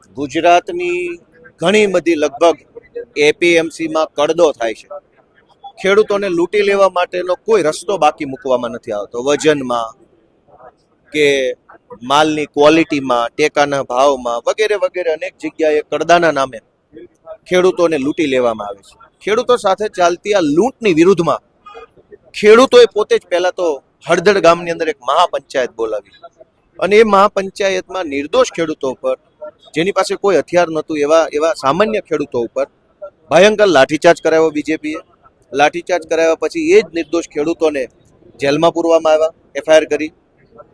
ગુજરાતની ઘણી બધી લગભગ એપીએમસીમાં કડદો થાય છે. ખેડૂતોને લૂંટી લેવા માટેનો કોઈ રસ્તો બાકી મૂકવામાં નથી આવતો. વજનમાં કે માલની ક્વોલિટીમાં, ટેકાના ભાવમાં વગેરે વગેરે અનેક જગ્યાએ કડદાના નામે ખેડૂતોને લૂંટી લેવામાં આવે છે. ખેડૂતો સાથે ચાલતી આ લૂંટની વિરુદ્ધમાં ખેડૂતોએ પોતે જ પહેલા તો હળદળ ગામની અંદર એક મહાપંચાયત બોલાવી અને એ મહાપંચાયતમાં નિર્દોષ ખેડૂતો ઉપર, જેની પાસે કોઈ હથિયાર નહોતું એવા સામાન્ય ખેડૂતો ઉપર ભયંકર લાઠીચાર્જ કરાવ્યો બીજેપીએ. લાઠીચાર્જ કરાવ્યા પછી એ જ નિર્દોષ ખેડૂતોને જેલમાં પૂરવામાં આવ્યા, એફઆઈઆર કરી.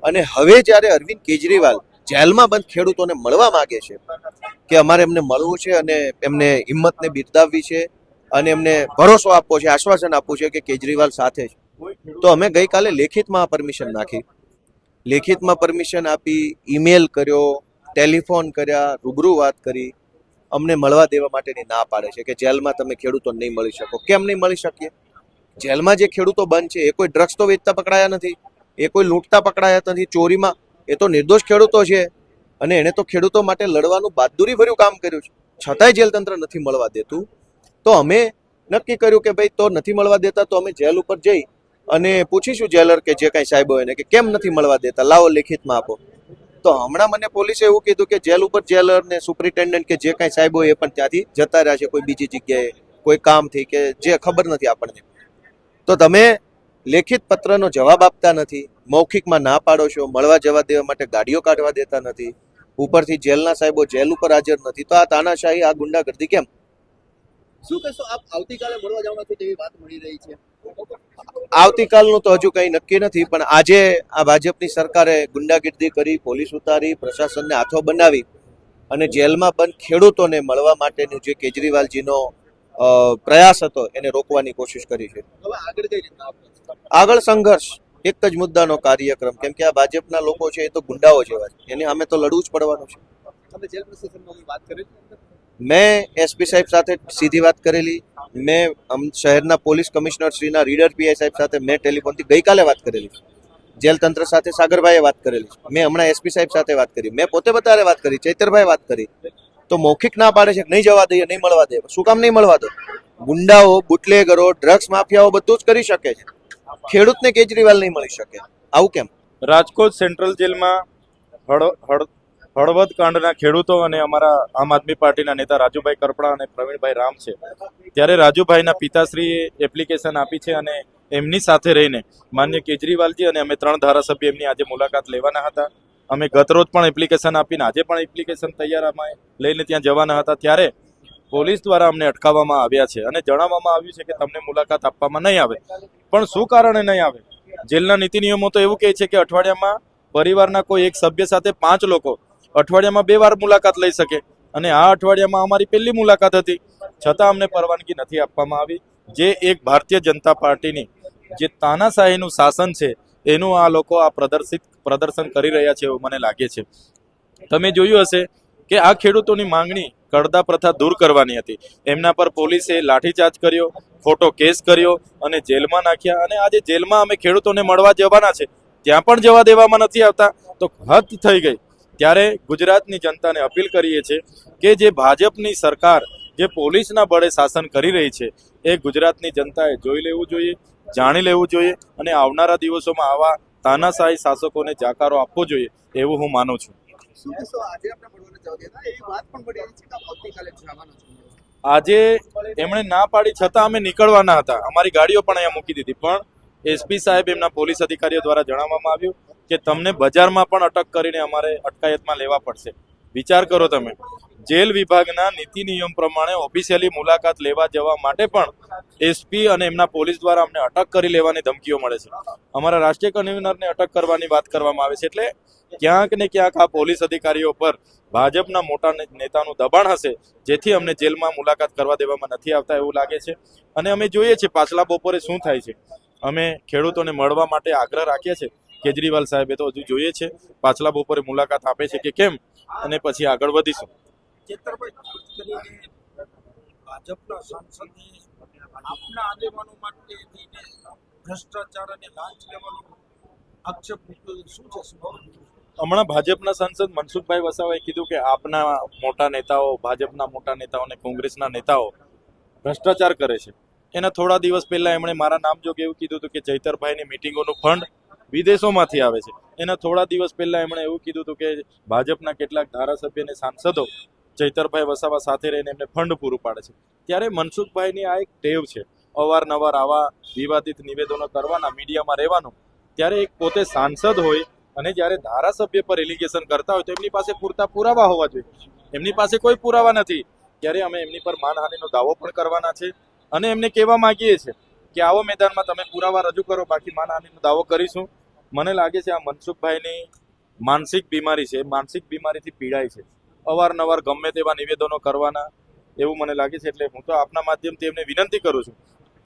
અને હવે જ્યારે અરવિંદ કેજરીવાલ જેલમાં બંધ ખેડૂતોને મળવા માંગે છે કે અમારે એમને મળવું છે અને એમને હિંમતને બિરદાવવી છે અને એમને ભરોસો આપવો છે, આશ્વાસન આપવું છે કે કેજરીવાલ સાથે છે, તો અમે ગઈકાલે લેખિતમાં પરમિશન નાખી. લેખિતમાં પરમિશન આપી, ઈમેલ કર્યો, ટેલિફોન કર્યા, રૂબરૂ વાત કરી. અમને મળવા દેવા માટેની ના પાડે છે કે જેલમાં તમે ખેડૂતોને નહીં મળી શકો. કેમ નહીં મળી શકીએ? જેલમાં જે ખેડૂતો બંધ છે એ કોઈ ડ્રગ્સ તો વેચતા પકડાયા નથી, એ કોઈ લૂંટતા પકડાયા નથી, ચોરીમાં. એ તો નિર્દોષ ખેડૂતો છે અને એણે તો ખેડૂતો માટે લડવાનું બહાદુરી ભર્યું કામ કર્યું છે, છતાંય જેલ તંત્ર નથી મળવા દેતું. તો અમે નક્કી કર્યું કે ભાઈ તો નથી મળવા દેતા તો અમે જેલ ઉપર જઈ અને પૂછીશું જેલર કે જે કાંઈ સાહેબો એને કે કેમ નથી મળવા દેતા, લાવો લેખિતમાં આપો. તો હમણાં મને પોલીસે એવું કીધું કે જેલ ઉપર જેલર ને સુપ્રિન્ટેન્ડન્ટ કે જે કાંઈ સાહેબો એ પણ ત્યાંથી જતા રહ્યા છે કોઈ બીજી જગ્યાએ, કોઈ કામથી કે જે ખબર નથી આપણને. તો તમે લેખિત પત્રનો જવાબ આપતા નથી, મૌખિકમાં ના પાડો છો, મળવા જવા દેવા માટે ગાડીઓ કાઢવા દેતા નથી, ઉપરથી જેલના સાહેબો જેલ ઉપર હાજર નથી. તો આ તાનાશાહી, આ ગુંડાગર્દી કેમ? શું કહેશો આપ? આવતીકાલે મળવા જવાના છે તેવી વાત મળી રહી છે. આવતીકાલનું તો હજુ કંઈ નક્કી નથી, પણ આજે આ ભાજપની સરકારે ગુંડાગીર્દી કરી, પોલીસ ઉતારી, પ્રશાસનને હાથો બનાવી અને જેલમાં બંધ ખેડૂતોને મળવા માટેનો જે કેજરીવાલજીનો પ્રયાસ હતો એને રોકવાની કોશિશ કરી છે. હવે આગળ કઈ રીતના આપશે? આગળ સંઘર્ષ, એક જ મુદ્દાનો કાર્યક્રમ, કેમ કે આ ભાજપના લોકો છે એ તો ગુંડાઓ જેવા છે, એની સામે તો લડવું જ પડવાનું છે. તમે જેલ પ્રશાસનમાં વાત કરી? મેં એસપી સાહેબ સાથે સીધી વાત કરેલી, મેં શહેરના પોલીસ કમિશનર શ્રીના રીડર પીઆઈ સાહેબ સાથે મેં ટેલિફોનથી ગઈકાલે વાત કરેલી. જેલ તંત્ર સાથે સાગરભાઈએ વાત કરેલી, મેં હમણાં એસપી સાહેબ સાથે વાત કરી, મેં પોતે બધારે વાત કરી, ચૈતરભાઈ વાત કરી. તો મૌખિક ના પાડે છે કે નહીં જવા દઈએ, નહીં મળવા દઈએ. શું કામ નહીં મળવા દો? ગુંડાઓ, બુટલેગરો, ડ્રગ્સ માફિયાઓ બધું જ કરી શકે છે, ખેડૂતને કેજરીવાલ નહીં મળી શકે. આવું કેમ? રાજકોટ સેન્ટ્રલ જેલમાં હળવદ કાંડના ખેડૂતો અને અમારા આમ આદમી પાર્ટીના નેતા રાજુભાઈ કરપડા અને પ્રવીણભાઈ રામ છે. ત્યારે રાજુભાઈના પિતાશ્રીએ એપ્લિકેશન આપી છે અને એમની સાથે રહીને માન્ય કેજરીવાલજી અને અમે 3 ધારાસભ્ય એમની આજે મુલાકાત લેવાના હતા. અમે ગતરોજ પણ એપ્લિકેશન આપીને આજે પણ એપ્લિકેશન તૈયાર અમે લઈને ત્યાં જવાના હતા. ત્યારે પોલીસ દ્વારા અમને અટકાવવામાં આવ્યા છે અને જણાવવામાં આવ્યું છે કે તમને મુલાકાત આપવામાં નહીં આવે. પણ શું કારણે નહીં આવે? જેલના નીતિ નિયમો તો એવું કહે છે કે અઠવાડિયામાં પરિવારના કોઈ એક સભ્ય સાથે 5 લોકો અઠવાડિયામાં 2 વાર મુલાકાત લઈ શકે અને આ અઠવાડિયામાં અમારી પહેલી મુલાકાત હતી, છતાં અમને પરવાનગી નથી આપવામાં આવી. જે એક ભારતીય જનતા પાર્ટીની જે તાનાશાહીનું શાસન છે એનું આ લોકો આ પ્રદર્શન કરી રહ્યા છે એવું મને લાગે છે. તમે જોયું હશે કે આ ખેડૂતોની માંગણી કડદા પ્રથા દૂર કરવાની હતી. એમના પર પોલીસે લાઠીચાર્જ કર્યો, ખોટો કેસ કર્યો અને જેલમાં નાખ્યા. અને આજે જેલમાં અમે ખેડૂતોને મળવા જવાના છે, ત્યાં પણ જવા દેવામાં નથી આવતા. તો હદ થઈ ગઈ. ત્યારે ગુજરાતની જનતાને અપીલ કરીએ છીએ કે જે ભાજપની સરકાર જે પોલીસના બળે શાસન કરી રહી છે એ ગુજરાતની જનતાએ જોઈ લેવું જોઈએ, જાણી લેવું જોઈએ અને આવનારા દિવસોમાં આવા તાનાશાહી શાસકોને જાકારો આપવો જોઈએ એવું હું માનું છું. શું કહેશો? આજે આપણે મળવાના જાવ દેતા એવી વાત પણ મળી રહી છે કે આવતીકાલે જવાનો છે. આજે એમણે ના પાડી છતાં અમે નીકળવાના હતા, અમારી ગાડીઓ પણ અહીંયા મૂકી દીધી. પણ એસપી સાહેબ એમના પોલીસ અધિકારીઓ દ્વારા જણાવવામાં આવ્યું કે તમને બજારમાં પણ અટક કરીને અમારે અટકાયતમાં લેવા પડશે. વિચાર કરો તમે, જેલ વિભાગના નીતિ નિયમ પ્રમાણે ઓફિશિયલી મુલાકાત લેવા જવા માટે પણ એસપી અને એમના પોલીસ દ્વારા અમને અટક કરી લેવાની ધમકીઓ મળે છે. અમારા રાષ્ટ્રીય કન્વીનરને અટક કરવાની વાત કરવામાં આવે છે. એટલે ક્યાંક ને ક્યાંક આ પોલીસ અધિકારીઓ પર ભાજપના મોટા નેતાનું દબાણ હશે, જેથી અમને જેલમાં મુલાકાત કરવા દેવામાં નથી આવતા એવું લાગે છે. અને અમે જોઈએ છીએ પાછલા બપોરે શું થાય છે. અમે ખેડૂતોને મળવા માટે આગ્રહ રાખીએ છીએ. કેજરીવાલ સાહેબે તો હજુ જોઈએ છે પાછલા બપોરે મુલાકાત આપે છે કે કેમ, અને પછી આગળ વધીશું. ભાજપના સાંસદે આપના આગેવાનો માટે ભ્રષ્ટાચાર અને લાંચ લેવાનો આક્ષેપ મૂક્યો, શું છે? હમણાં ભાજપના સાંસદ મનસુખભાઈ વસાવાએ કીધું કે આપના મોટા નેતાઓ, ભાજપના મોટા નેતાઓ અને કોંગ્રેસના નેતાઓ ભ્રષ્ટાચાર કરે છે. એના થોડા દિવસ પહેલા એમણે મારા નામ જોગે એવું કીધું હતું કે ચૈતરભાઈની મિટિંગોનું ફંડ વિદેશોમાંથી આવે છે. એના થોડા દિવસ પહેલા એમણે એવું કીધું હતું કે ભાજપના કેટલાક ધારાસભ્ય અને સાંસદો ચૈતરભાઈ વસાવા સાથે રહીને એમને ફંડ પૂરું પાડે છે. ત્યારે મનસુખભાઈની આ એક ટેવ છે, અવારનવાર આવા વિવાદિત નિવેદનો કરવાના, મીડિયામાં રહેવાનું. ત્યારે એક પોતે સાંસદ હોય અને જ્યારે ધારાસભ્ય પર એલિગેશન કરતા હોય તો એમની પાસે પૂરતા પુરાવા હોવા જોઈએ. એમની પાસે કોઈ પુરાવા નથી. ત્યારે અમે એમની પર માનહાનિનો દાવો પણ કરવાના છે અને એમને કહેવા માંગીએ છીએ કે આવો મેદાનમાં તમે પુરાવા રજૂ કરો, બાકી માનહાનિનો દાવો કરીશું. મને લાગે છે આ મનસુખભાઈની માનસિક બીમારી છે, માનસિક બીમારીથી પીડાય છે. અવારનવાર ગમે તેવા નિવેદનો કરવાના, એવું મને લાગે છે. એટલે હું તો આપના માધ્યમથી એમને વિનંતી કરું છું,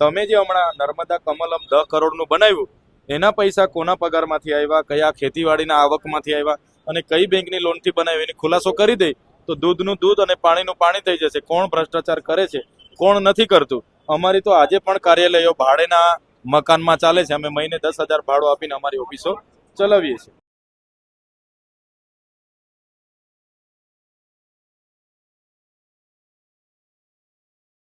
તમે જે હમણાં નર્મદા કમલમ 10 કરોડનું બનાવ્યું, એના પૈસા કોના પગારમાંથી આવ્યા, કયા ખેતીવાડીના આવકમાંથી આવ્યા અને કઈ બેંકની લોનથી બનાવ્યું, એની ખુલાસો કરી દે તો દૂધનું દૂધ અને પાણીનું પાણી થઈ જશે. કોણ ભ્રષ્ટાચાર કરે છે, કોણ નથી કરતું. અમારી તો આજે પણ કાર્યાલયો ભાડેના મકાનમાં ચાલે છે. અમે મહિને 10,000 ભાડું આપીને અમારી ઓફિસો ચલાવીએ છીએ.